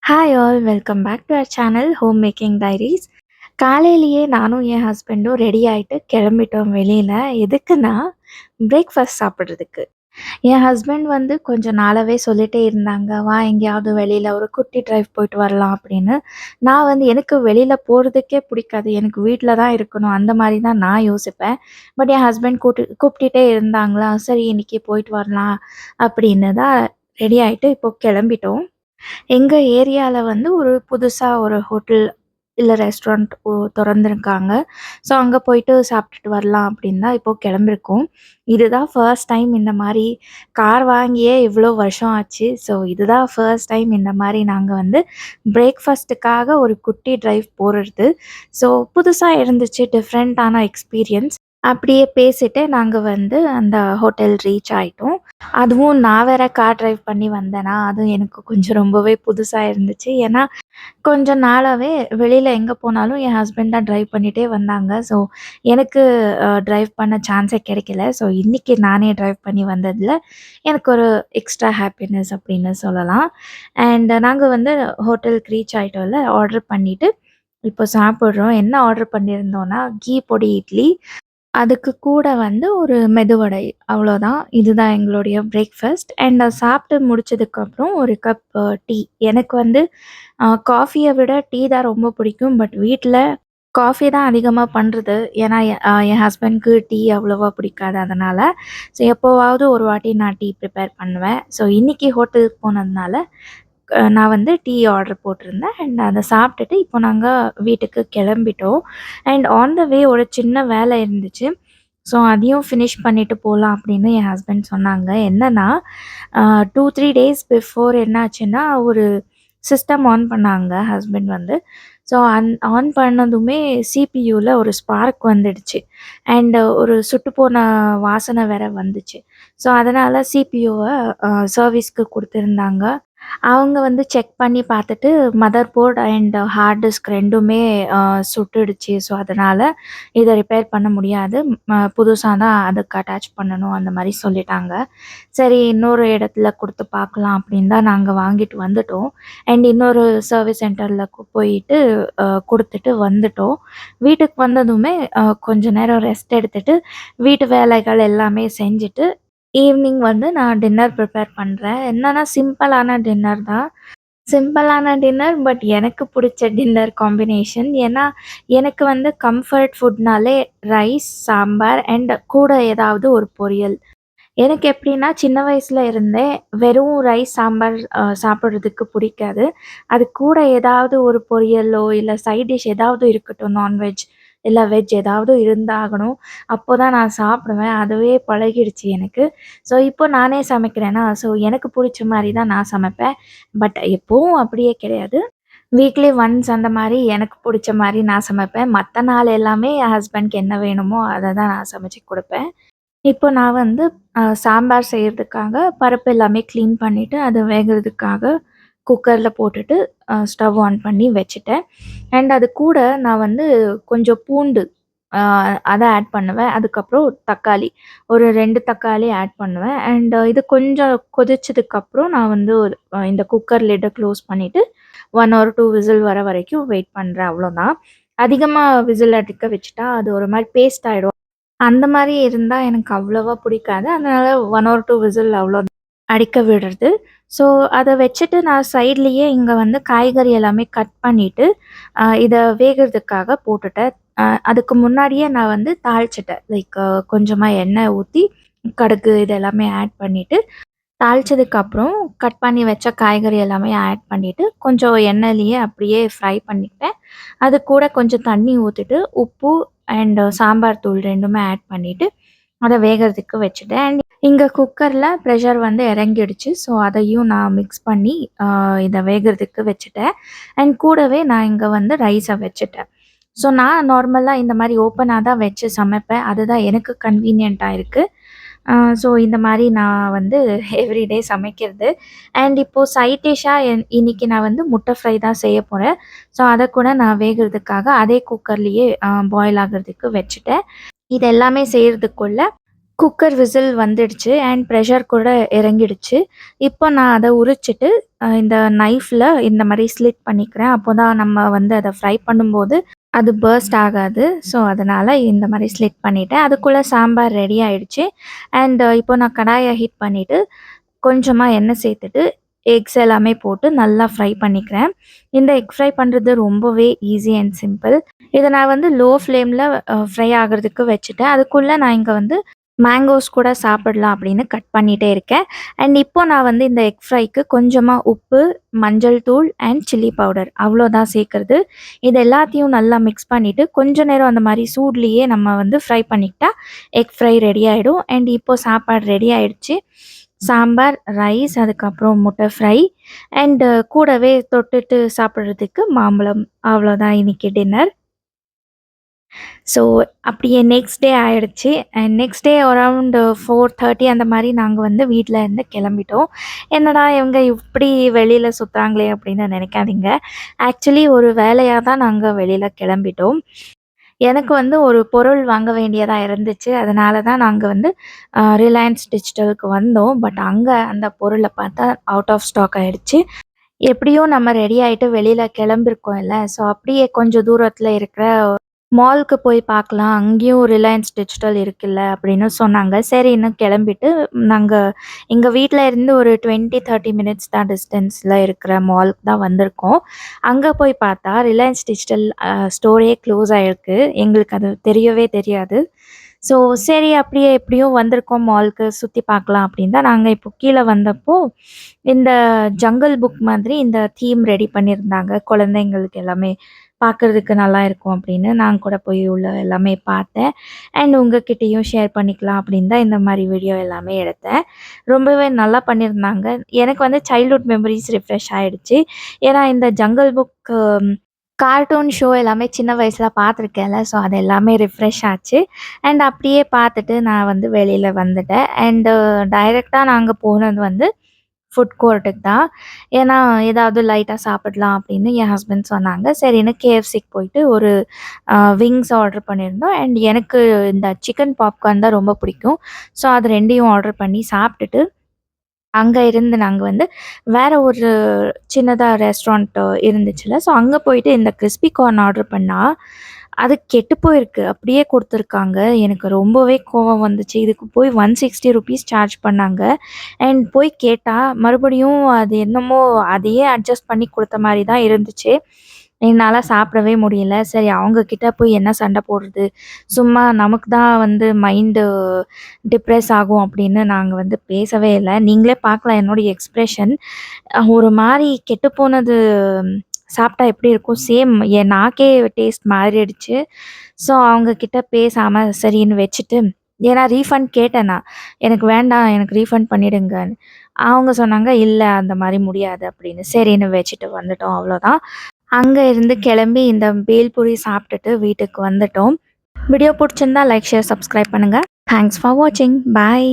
Hi all welcome back to our channel home making diaries. காலையிலேயே நானும் என் ஹஸ்பண்டும் ready ஆகிட்டு கிளம்பிட்டோம் வெளியில். எதுக்குன்னா பிரேக்ஃபாஸ்ட் சாப்பிட்றதுக்கு. என் ஹஸ்பண்ட் வந்து கொஞ்சம் நாளாகவே சொல்லிகிட்டே இருந்தாங்க, வா எங்கேயாவது வெளியில் ஒரு குட்டி ட்ரைவ் போயிட்டு வரலாம் அப்படின்னு. நான் வந்து எனக்கு வெளியில் போகிறதுக்கே பிடிக்காது, எனக்கு வீட்டில் தான் இருக்கணும் அந்த மாதிரி தான் நான் யோசிப்பேன். பட் என் ஹஸ்பண்ட் கூப்பிட்டுட்டே இருந்தாங்களா, சரி இன்னைக்கு போயிட்டு வரலாம் அப்படின்னு தான் ரெடி ஆகிட்டு இப்போது கிளம்பிட்டோம். எங்க ஏரியால வந்து ஒரு புதுசா ஒரு ஹோட்டல் இல்ல ரெஸ்டாரண்ட் தொறந்திருக்காங்க. ஸோ அங்க போயிட்டு சாப்பிட்டுட்டு வரலாம் அப்படின்னு தான் இப்போ கிளம்பிருக்கோம். இதுதான் ஃபர்ஸ்ட் டைம் இந்த மாரி கார் வாங்கியே இவ்வளோ வருஷம் ஆச்சு. ஸோ இதுதான் ஃபர்ஸ்ட் டைம் இந்த மாரி நாங்க வந்து பிரேக்ஃபாஸ்ட்டுக்காக ஒரு குட்டி டிரைவ் போறது. ஸோ புதுசா இருந்துச்சு. டிஃப்ரெண்ட்டான எக்ஸ்பீரியன்ஸ். அப்படியே பேசிட்டு நாங்க வந்து அந்த ஹோட்டல் ரீச் ஆயிட்டோம். அதுவும் நான் வேற கார் டிரைவ் பண்ணி வந்தேனா, அதுவும் எனக்கு கொஞ்சம் ரொம்பவே புதுசா இருந்துச்சு. ஏன்னா, கொஞ்ச நாளாவே வெளியில எங்க போனாலும் என் ஹஸ்பண்ட் தான் டிரைவ் பண்ணிட்டே வந்தாங்க. ஸோ, எனக்கு டிரைவ் பண்ண சான்ஸே கிடைக்கல. ஸோ, இன்னைக்கு நானே டிரைவ் பண்ணி வந்ததில எனக்கு ஒரு எக்ஸ்ட்ரா ஹேப்பினஸ் அப்படின்னு சொல்லலாம். அண்ட் நாங்க வந்து ஹோட்டலுக்கு ரீச் ஆயிட்டோம்ல, ஆர்டர் பண்ணிட்டு இப்போ சாப்பிடுறோம். என்ன ஆர்டர் பண்ணியிருந்தோம்னா, கீ பொடி இட்லி. அதுக்கு கூட வந்து ஒரு மெதுவடை அவ்வளோதான். இதுதான் எங்களுடைய பிரேக்ஃபாஸ்ட். அண்ட் சாப்பிட்டு முடிச்சதுக்கப்புறம் ஒரு கப் டீ. எனக்கு வந்து காஃபிய விட டீ தான் ரொம்ப பிடிக்கும். பட் வீட்ல காஃபி தான் அதிகமா பண்றது. ஏன்னா என் ஹஸ்பண்ட்க்கு டீ அவ்வளவா பிடிக்காது அதனால. ஸோ எப்போவாவது ஒரு வாட்டி நான் டீ ப்ரிப்பேர் பண்ணுவேன். ஸோ இன்னைக்கு ஹோட்டலுக்கு போனதுனால நான் வந்து டீ ஆர்டர் போட்டிருந்தேன். அண்ட் அத சாப்பிட்டுட்டு இப்போ நாங்க வீட்டுக்கு கிளம்பிட்டோம். அண்ட் ஆன் த வே ஒரு சின்ன வேலை இருந்துச்சு. ஸோ அதையும் ஃபினிஷ் பண்ணிட்டு போலாம் அப்படின்னு என் ஹஸ்பண்ட் சொன்னாங்க. என்னன்னா 2, 3 டேஸ் பிஃபோர் என்னாச்சுன்னா, ஒரு சிஸ்டம் ஆன் பண்ணாங்க ஹஸ்பண்ட் வந்து. ஸோ ஆன் பண்ணதுமே சிபியூல ஒரு ஸ்பார்க் வந்துடுச்சு. அண்ட் ஒரு சுட்டுப்போன வாசனை வேற வந்துச்சு. ஸோ அதனால சிபியூவ சர்வீஸ்க்கு குடுத்துருந்தாங்க. அவங்க வந்து செக் பண்ணி பார்த்துட்டு, motherboard and hard disk 2மே சுட்டுடுச்சு. ஸோ, அதனால இத ரிப்பேர் பண்ண முடியாது. புதுசா தான் அதுக்கு அட்டாச் பண்ணணும் அந்த மாரி சொல்லிட்டாங்க. சரி இன்னொரு இடத்துல குடுத்து பார்க்கலாம் அப்படின்னு தான் நாங்க வாங்கிட்டு வந்துட்டோம். அண்ட் இன்னொரு சர்வீஸ் சென்டர்ல போயிட்டு குடுத்துட்டு வந்துட்டோம். வீட்டுக்கு வந்ததுமே கொஞ்ச நேரம் ரெஸ்ட் எடுத்துட்டு, வீட்டு வேலைகள் எல்லாமே செஞ்சுட்டு ஈவினிங் வந்து நான் டின்னர் ப்ரிப்பேர் பண்றேன். என்னன்னா சிம்பிளான டின்னர் தான். சிம்பிளான டின்னர் பட் எனக்கு புடிச்ச டின்னர் காம்பினேஷன். ஏன்னா, எனக்கு வந்து கம்ஃபர்ட் ஃபுட்னாலே ரைஸ், சாம்பார் அண்ட் கூட ஏதாவது ஒரு பொரியல். எனக்கு எப்படின்னா, சின்ன வயசுல இருந்தே வெறும் ரைஸ், சாம்பார் சாப்பிடுறதுக்கு புடிக்காது. அது கூட ஏதாவது ஒரு பொரியலோ, இல்ல சைட் டிஷ் ஏதாவது இருக்கட்டும். நான்வெஜ் இல்ல வெஜ் ஏதாவது இருந்தாகணும். அப்போதான் நான் சாப்பிடுவேன். அதுவே பழகிடுச்சு எனக்கு. ஸோ, இப்போ நானே சமைக்கிறேனா, ஸோ எனக்கு புடிச்ச மாரி தான் நான் சமைப்பேன். பட் எப்பவும் அப்படியே கிடையாது. வீக்லி ஒன்ஸ் அந்த மாரி எனக்கு புடிச்ச மாரி நான் சமைப்பேன். மத்த நாள் எல்லாமே என் ஹஸ்பண்ட்க்கு என்ன வேணுமோ அத தான் நான் சமைச்சு குடுப்பேன். இப்போ நான் வந்து சாம்பார் செய்றதுக்காக பருப்பு எல்லாமே கிளீன் பண்ணிட்டு, அத வேகறதுக்காக குக்கர்ல போட்டுட்டு ஸ்டவ் ஆன் பண்ணி வச்சுட்டேன். அண்ட் அது கூட நான் வந்து கொஞ்சம் பூண்டு அ அத ஆட் பண்ணுவேன். அதுக்கப்புறம் தக்காளி, ஒரு 2 தக்காளி ஆட் பண்ணுவேன். அண்ட் இது கொஞ்சம் கொதிச்சதுக்கப்புறம் நான் வந்து ஒரு இந்த குக்கர் லிட்ட க்ளோஸ் பண்ணிட்டு 1 ஆர் 2 விசில் வர வரைக்கும் வெயிட் பண்றேன் அவ்வளோதான். அதிகமா விசில் அடிக்க வச்சுட்டா அது ஒரு மாரி பேஸ்ட் ஆயிடும். அந்த மாரி இருந்தா எனக்கு அவ்வளவா பிடிக்காது. அதனால 1 ஆர் 2 விசில் அவ்வளோதான் அடிக்க விடுறது. ஸோ, அத வச்சுட்டு நான் சைட்லயே இங்க வந்து காய்கறி எல்லாமே கட் பண்ணிட்டு, இத வேகறதுக்காக போட்டுட்டேன். அதுக்கு முன்னாடியே நான் வந்து தாளிச்சுட்டேன். லைக் கொஞ்சமா எண்ணெய் ஊத்தி, கடுகு இது எல்லாமே ஆட் பண்ணிட்டு, தாளிச்சதுக்கப்புறம் கட் பண்ணி வச்ச காய்கறி எல்லாமே ஆட் பண்ணிட்டு, கொஞ்சம் எண்ணெயிலேயே அப்படியே ஃப்ரை பண்ணிக்கிட்டேன். அது கூட கொஞ்சம் தண்ணி ஊத்திட்டு, உப்பு அண்ட் சாம்பார் தூள் 2மே ஆட் பண்ணிட்டு, அத வேகறதுக்கு வச்சுட்டேன். அண்ட் இங்க குக்கர்ல ப்ரெஷர் வந்து இறங்கிடுச்சு. ஸோ, அதையும் நான் மிக்ஸ் பண்ணி இத வேகறதுக்கு வச்சுட்டேன். அண்ட் கூடவே நான் இங்க வந்து ரைஸ வச்சுட்டேன். ஸோ, நான் நார்மலா இந்த மாரி ஓப்பனா தான் வச்சு சமைப்பேன். அதுதான் எனக்கு கன்வீனியன்ட்டா இருக்கு. ஸோ இந்த மாரி நான் வந்து எவ்ரிடே சமைக்கிறது. அண்ட் இப்போ சைட் டிஷ்ஷா இன்னைக்கு நான் வந்து முட்டை ஃப்ரை தான் செய்ய போறேன். ஸோ அத கூட நான் வேகறதுக்காக அதே குக்கர்லயே பாயில் ஆகுறதுக்கு வச்சுட்டேன். இது எல்லாமே செய்றதுக்குள்ள குக்கர் விசில் வந்துடுச்சு அண்ட் ப்ரெஷர் கூட இறங்கிடுச்சு. இப்போ நான் அத உரிச்சுட்டு, இந்த நைஃப்ல இந்த மாரி ஸ்லிட் பண்ணிக்கிறேன். அப்போதான் நம்ம வந்து அத ஃப்ரை பண்ணும்போது, அது பர்ஸ்ட் ஆகாது. ஸோ, அதனால இந்த மாரி ஸ்லிட் பண்ணிட்டேன். அதுக்குள்ள சாம்பார் ரெடி ஆயிடுச்சு. அண்ட் இப்போ நான் கடாய ஹீட் பண்ணிட்டு, கொஞ்சமா எண்ணெய் சேர்த்துட்டு, எக்ஸ் எல்லாமே போட்டு நல்லா ஃப்ரை பண்ணிக்கிறேன். இந்த எக் ஃப்ரை பண்றது ரொம்பவே ஈஸி அண்ட் சிம்பிள். இத நான் வந்து லோ ஃப்ளேம்ல ஃப்ரை ஆகுறதுக்கு வச்சுட்டேன். அதுக்குள்ள நான் இங்க வந்து மேங்கோஸ் கூட சாப்பிடலாம் அப்படின்னு கட் பண்ணிட்டே இருக்கேன். அண்ட் இப்போ நான் வந்து இந்த எக் ஃப்ரைக்கு கொஞ்சமா உப்பு, மஞ்சள் தூள் அண்ட் சில்லி பவுடர் அவ்வளோதான் சேர்க்கறது. இது எல்லாத்தையும் நல்லா மிக்ஸ் பண்ணிட்டு, கொஞ்ச நேரம் அந்த மாரி சூட்லயே நம்ம வந்து ஃப்ரை பண்ணிக்கிட்டா, எக் ஃப்ரை ரெடி ஆயிடும். அண்ட் இப்போ சாப்பாடு ரெடி ஆயிடுச்சு. சாம்பார், ரைஸ், அதுக்கப்புறம் முட்டை ஃப்ரை அண்ட் கூடவே தொட்டுட்டு சாப்பிடுறதுக்கு மாம்பழம். அவ்வளோதான் இன்னைக்கு டின்னர். ஸோ, அப்படியே நெக்ஸ்ட் டே ஆயிடுச்சு. அண்ட் நெக்ஸ்ட் டே அரவுண்ட் 4:30 அந்த மாரி நாங்க வந்து வீட்ல இருந்து கிளம்பிட்டோம். என்னடா இவங்க இப்படி வெளியில சுத்துறாங்களே அப்படின்னு நினைக்காதீங்க. ஆக்சுவலி ஒரு வேலையா தான் நாங்க வெளியில கிளம்பிட்டோம். எனக்கு வந்து ஒரு பொருள் வாங்க வேண்டியதா இருந்துச்சு. அதனால தான் நாங்க வந்து ரிலையன்ஸ் டிஜிட்டலுக்கு வந்தோம். பட் அங்க அந்த பொருள பார்த்தா அவுட் ஆஃப் ஸ்டாக் ஆயிடுச்சு. எப்படியும் நம்ம ரெடி ஆயிட்டு வெளியில கிளம்பிருக்கோம்ல. ஸோ, அப்படியே கொஞ்சம் தூரத்தில இருக்கிற மால்க்கு போய் பார்க்கலாம். அங்கேயும் ரிலையன்ஸ் டிஜிட்டல் இருக்குல்ல அப்படின்னு சொன்னாங்க. சரின்னு கிளம்பிட்டு நாங்க எங்க வீட்ல இருந்து ஒரு 20, 30 மினிட்ஸ் தான் டிஸ்டன்ஸ்ல இருக்கிற மால்க்கு தான் வந்திருக்கோம். அங்க போய் பார்த்தா ரிலையன்ஸ் டிஜிட்டல் ஸ்டோரே க்ளோஸ் ஆயிருக்கு. எங்களுக்கு அது தெரியவே தெரியாது. ஸோ சரி அப்படியே எப்படியோ வந்திருக்கோம் மால்க்கு சுத்தி பார்க்கலாம் அப்படின்னு தான் நாங்க இப்போ கீழ வந்தப்போ, இந்த ஜங்கிள் புக் மாதிரி இந்த தீம் ரெடி பண்ணியிருந்தாங்க. குழந்தைங்களுக்கு எல்லாமே பார்க்கறதுக்கு நல்லா இருக்கும் அப்படின்னு நான் கூட போய் உள்ள எல்லாமே பார்த்தேன். அண்ட் உங்ககிட்டயும் ஷேர் பண்ணிக்கலாம் அப்படின்னு தான் இந்த மாரி வீடியோ எல்லாமே எடுத்தேன். ரொம்பவே நல்லா பண்ணியிருந்தாங்க. எனக்கு வந்து சைல்ட்ஹுட் மெமரீஸ் ரிஃப்ரெஷ் ஆயிடுச்சு. ஏன்னா இந்த ஜங்கிள் புக் கார்ட்டூன் ஷோ எல்லாமே சின்ன வயசுல பார்த்துருக்கேன்ல. ஸோ அது எல்லாமே ரிஃப்ரெஷ் ஆச்சு. அண்ட் அப்படியே பார்த்துட்டு நான் வந்து வெளியில வந்துட்டேன். அண்டு டைரக்ட்டா நாங்க போனது வந்து ஃபுட் கோர்ட்டுக்கு தான். ஏன்னா, ஏதாவது லைட்டா சாப்பிடலாம் அப்படின்னு என் ஹஸ்பண்ட் சொன்னாங்க. சரின்னு KFCக்கு போயிட்டு ஒரு விங்ஸ் ஆர்டர் பண்ணியிருந்தோம். அண்ட் எனக்கு இந்த சிக்கன் பாப்கார்ன் தான் ரொம்ப பிடிக்கும். ஸோ அது 2யும் ஆர்டர் பண்ணி சாப்பிட்டுட்டு, அங்க இருந்து நாங்க வந்து வேற ஒரு சின்னதா ரெஸ்டாரண்ட் இருந்துச்சுல்ல. ஸோ அங்க போயிட்டு இந்த கிரிஸ்பி கார்ன் ஆர்டர் பண்ணா, அது கெட்டு போயிருக்கு. அப்படியே குடுத்துருக்காங்க. எனக்கு ரொம்பவே கோவம் வந்துச்சு. இதுக்கு போய் ₹160 சார்ஜ் பண்ணாங்க. அண்ட் போய் கேட்டா, மறுபடியும் அது என்னமோ அதையே அட்ஜஸ்ட் பண்ணி குடுத்த மாரி தான் இருந்துச்சு. என்னால சாப்பிடவே முடியல. சரி அவங்க கிட்ட போய் என்ன சண்ட போடுறது? சும்மா நமக்கு தான் வந்து மைண்டு டிப்ரஸ் ஆகும் அப்படின்னு நாங்க வந்து பேசவே இல்ல. நீங்களே பார்க்கலாம் என்னுடைய எக்ஸ்பிரஷன். ஒரு மாரி கெட்டுப்போனது சாப்பிட்டா எப்படி இருக்கும்? சேம் என் நாக்கே டேஸ்ட் மாறிடுச்சு. ஸோ அவங்க கிட்ட பேசாம சரின்னு வச்சுட்டு ஏன்னா ரீஃபண்ட் கேட்டேன் நான். எனக்கு வேண்டாம், எனக்கு ரீஃபண்ட் பண்ணிடுங்கன்னு. அவங்க சொன்னாங்க, "இல்ல அந்த மாரி முடியாது" அப்படின்னு. சரின்னு வச்சுட்டு வந்துட்டோம் அவ்வளோதான். அங்க இருந்து கிளம்பி இந்த பேல்பூரி சாப்பிட்டுட்டு வீட்டுக்கு வந்துட்டோம். வீடியோ புடிச்சிருந்தா லைக், ஷேர், சப்ஸ்கிரைப் பண்ணுங்க. தேங்க்ஸ் ஃபார் வாட்சிங். பாய்.